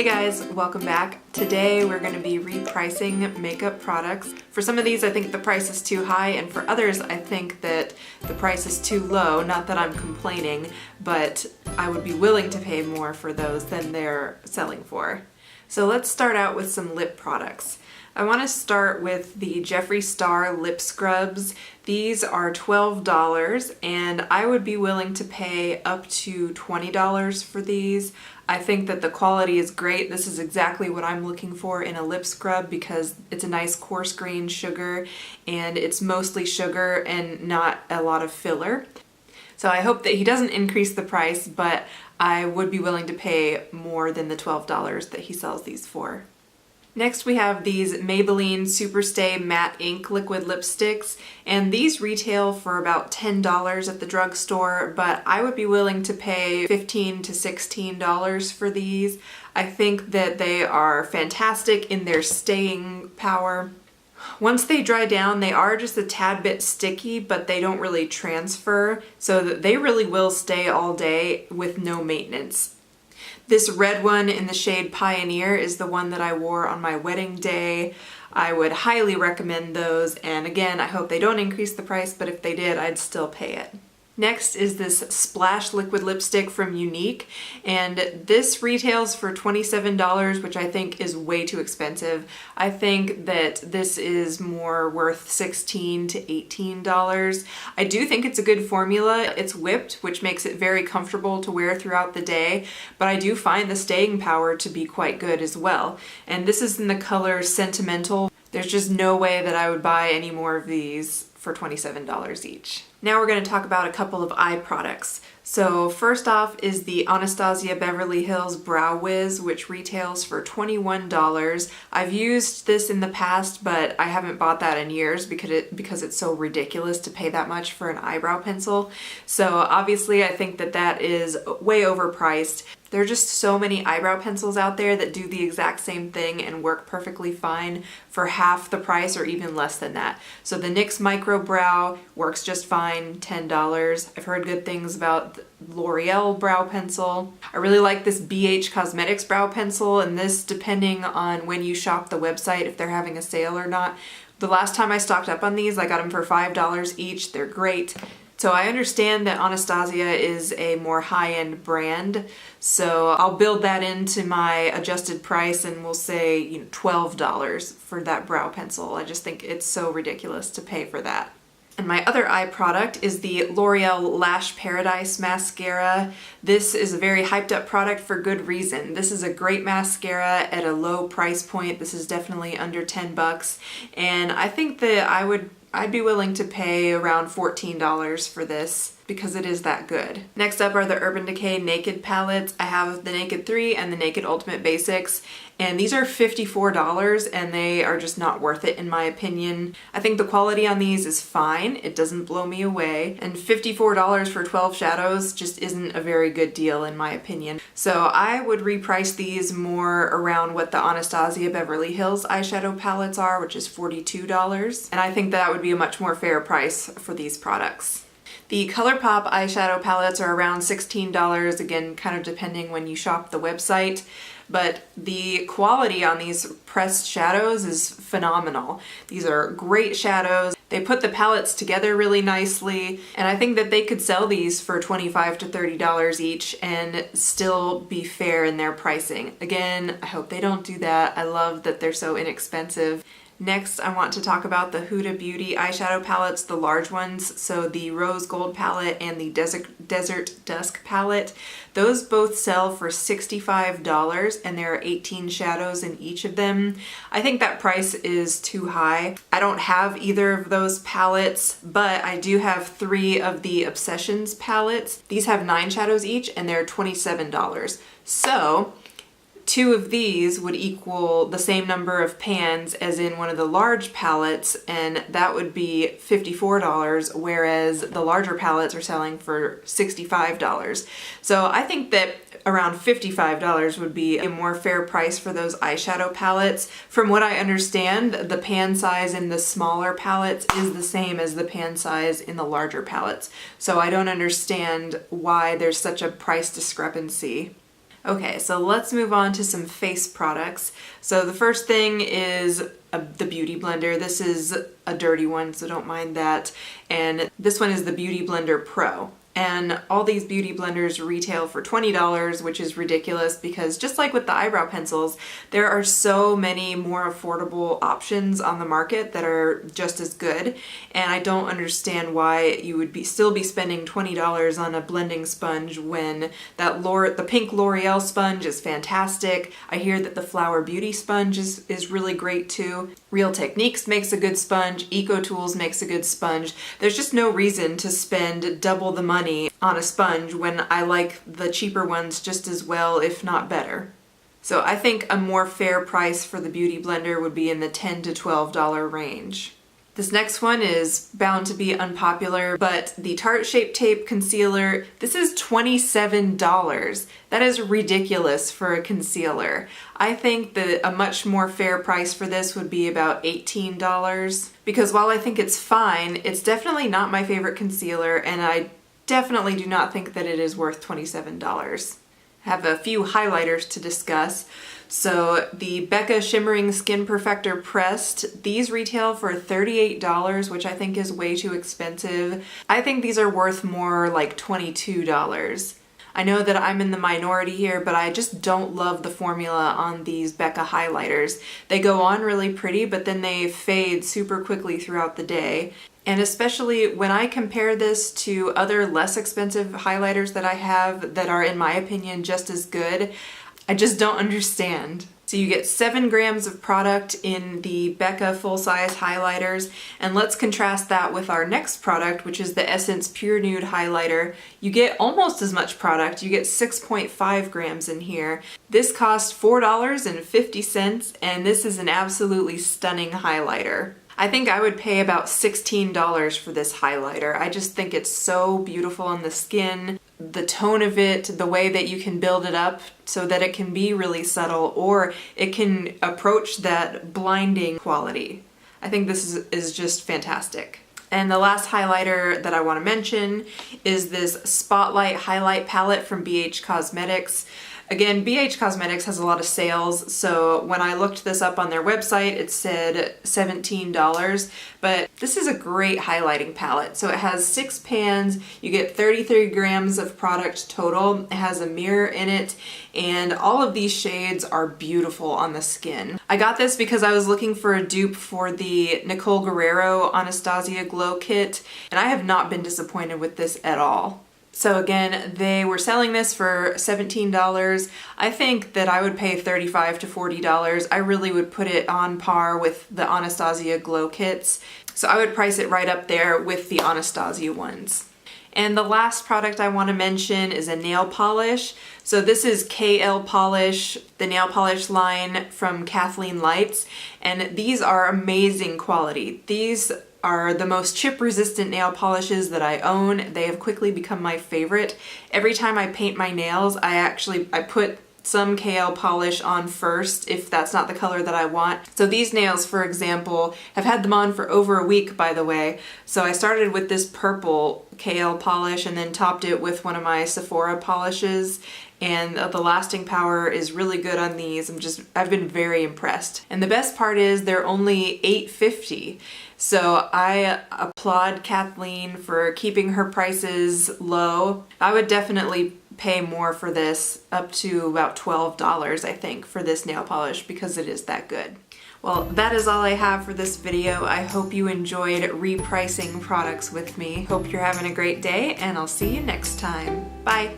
Hey guys, welcome back. Today we're going to be repricing makeup products. For some of these I think the price is too high, and for others I think that the price is too low. Not that I'm complaining, but I would be willing to pay more for those than they're selling for. So let's start out with some lip products. I want to start with the Jeffree Star lip scrubs. These are $12 and I would be willing to pay up to $20 for these. I think that the quality is great. This is exactly what I'm looking for in a lip scrub because it's a nice coarse grain sugar and it's mostly sugar and not a lot of filler. So I hope that he doesn't increase the price, but I would be willing to pay more than the $12 that he sells these for. Next we have these Maybelline Superstay Matte Ink Liquid Lipsticks, and these retail for about $10 at the drugstore, but I would be willing to pay $15 to $16 for these. I think that they are fantastic in their staying power. Once they dry down, they are just a tad bit sticky, but they don't really transfer, so that they really will stay all day with no maintenance. This red one in the shade Pioneer is the one that I wore on my wedding day. I would highly recommend those, and again, I hope they don't increase the price, but if they did, I'd still pay it. Next is this Splash Liquid Lipstick from Younique, and this retails for $27, which I think is way too expensive. I think that this is more worth $16 to $18. I do think it's a good formula. It's whipped, which makes it very comfortable to wear throughout the day, but I do find the staying power to be quite good as well. And this is in the color Sentimental. There's just no way that I would buy any more of these for $27 each. Now we're going to talk about a couple of eye products. So first off is the Anastasia Beverly Hills Brow Wiz, which retails for $21. I've used this in the past, but I haven't bought that in years because it's so ridiculous to pay that much for an eyebrow pencil. So obviously I think that that is way overpriced. There are just so many eyebrow pencils out there that do the exact same thing and work perfectly fine for half the price or even less than that. So the NYX Micro Brow works just fine, $10. I've heard good things about the L'Oreal brow pencil. I really like this BH Cosmetics brow pencil, and this, depending on when you shop the website, if they're having a sale or not. The last time I stocked up on these, I got them for $5 each. They're great. So I understand that Anastasia is a more high-end brand, so I'll build that into my adjusted price and we'll say, $12 for that brow pencil. I just think it's so ridiculous to pay for that. And my other eye product is the L'Oreal Lash Paradise Mascara. This is a very hyped up product for good reason. This is a great mascara at a low price point. This is definitely under 10 bucks, and I think that I'd be willing to pay around $14 for this because it is that good. Next up are the Urban Decay Naked palettes. I have the Naked 3 and the Naked Ultimate Basics, and these are $54 and they are just not worth it in my opinion. I think the quality on these is fine. It doesn't blow me away, and $54 for 12 shadows just isn't a very good deal in my opinion. So I would reprice these more around what the Anastasia Beverly Hills eyeshadow palettes are, which is $42, and I think that would be a much more fair price for these products. The Colourpop eyeshadow palettes are around $16, again, kind of depending when you shop the website, but the quality on these pressed shadows is phenomenal. These are great shadows. They put the palettes together really nicely, and I think that they could sell these for $25 to $30 each and still be fair in their pricing. Again, I hope they don't do that. I love that they're so inexpensive. Next, I want to talk about the Huda Beauty eyeshadow palettes, the large ones, so the Rose Gold palette and the Desert Dusk palette. Those both sell for $65 and there are 18 shadows in each of them. I think that price is too high. I don't have either of those palettes, but I do have 3 of the Obsessions palettes. These have 9 shadows each and they're $27. So 2 of these would equal the same number of pans as in one of the large palettes, and that would be $54, whereas the larger palettes are selling for $65. So I think that around $55 would be a more fair price for those eyeshadow palettes. From what I understand, the pan size in the smaller palettes is the same as the pan size in the larger palettes. So I don't understand why there's such a price discrepancy. Okay, so let's move on to some face products. So the first thing is the Beauty Blender. This is a dirty one, so don't mind that. And this one is the Beauty Blender Pro. And all these beauty blenders retail for $20, which is ridiculous because just like with the eyebrow pencils, there are so many more affordable options on the market that are just as good. And I don't understand why you would still be spending $20 on a blending sponge when the pink L'Oreal sponge is fantastic. I hear that the Flower Beauty sponge is really great too. Real Techniques makes a good sponge. EcoTools makes a good sponge. There's just no reason to spend double the money on a sponge when I like the cheaper ones just as well, if not better. So I think a more fair price for the Beauty Blender would be in the $10 to $12 range. This next one is bound to be unpopular, but the Tarte Shape Tape Concealer, this is $27. That is ridiculous for a concealer. I think that a much more fair price for this would be about $18, because while I think it's fine, it's definitely not my favorite concealer, and I definitely do not think that it is worth $27. I have a few highlighters to discuss. So the Becca Shimmering Skin Perfector Pressed, these retail for $38, which I think is way too expensive. I think these are worth more like $22. I know that I'm in the minority here, but I just don't love the formula on these Becca highlighters. They go on really pretty, but then they fade super quickly throughout the day. And especially when I compare this to other less expensive highlighters that I have that are, in my opinion, just as good, I just don't understand. So you get 7 grams of product in the Becca full-size highlighters, and let's contrast that with our next product, which is the Essence Pure Nude Highlighter. You get almost as much product. You get 6.5 grams in here. This costs $4.50, and this is an absolutely stunning highlighter. I think I would pay about $16 for this highlighter. I just think it's so beautiful on the skin. The tone of it, the way that you can build it up so that it can be really subtle, or it can approach that blinding quality. I think this is just fantastic. And the last highlighter that I want to mention is this Spotlight Highlight Palette from BH Cosmetics. Again, BH Cosmetics has a lot of sales, so when I looked this up on their website, it said $17, but this is a great highlighting palette. So it has 6 pans, you get 33 grams of product total, it has a mirror in it, and all of these shades are beautiful on the skin. I got this because I was looking for a dupe for the Nicole Guerrero Anastasia Glow Kit, and I have not been disappointed with this at all. So again, they were selling this for $17. I think that I would pay $35 to $40. I really would put it on par with the Anastasia Glow Kits. So I would price it right up there with the Anastasia ones. And the last product I want to mention is a nail polish. So this is KL Polish, the nail polish line from Kathleen Lights, and these are amazing quality. These are the most chip-resistant nail polishes that I own. They have quickly become my favorite. Every time I paint my nails, I put some KL polish on first if that's not the color that I want. So these nails, for example, have had them on for over a week, by the way. So I started with this purple KL polish and then topped it with one of my Sephora polishes, and the lasting power is really good on these. I've been very impressed. And the best part is they're only $8.50. So I applaud Kathleen for keeping her prices low. I would definitely pay more for this, up to about $12, I think, for this nail polish because it is that good. Well, that is all I have for this video. I hope you enjoyed repricing products with me. Hope you're having a great day, and I'll see you next time. Bye!